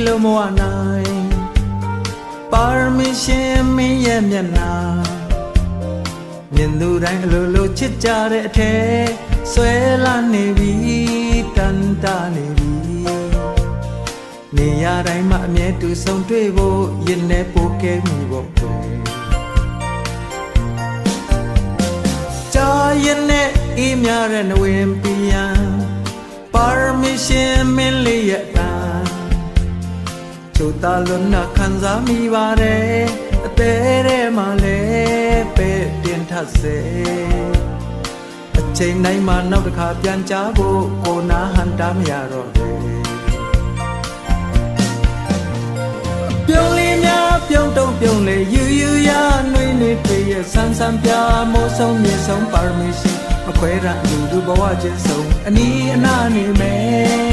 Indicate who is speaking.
Speaker 1: lo mo anai permission me ye myan na nhìn tuတိုင်းအလိုလိုချစ်ကြတဲ့အထဲဆွဲလာနေပြီတန်တာနေပြီနေရာတိုင်းမှာအမြဲတူဆုံတွေ့ဖို့ရင်ထဲပိုကဲမိဖို့ကြာရင်နဲ့အေးများတဲ့နဝင်ပြန် permission မင်းလေးရဲ့အတန်ချိုတာလွန်နာခံစားမိပါတယ်အသေးထဲမှာလဲပဲတင်ထပ်စေအချိန်တိုင်းမှာနောက်တစ်ခါပြန်ချဖို့ကိုနာဟန်တာမရတော့ဘူးပြုံးလေးများပြုံးတုံးပြုံးလေယူယူရနှွေးနှွေးတွေ့ရဆန်းဆန်းပြမိုးဆုံးမြေဆုံး permission မခွဲရလူလူဘဝချင်းဆုံးအနီးအနားနေမယ်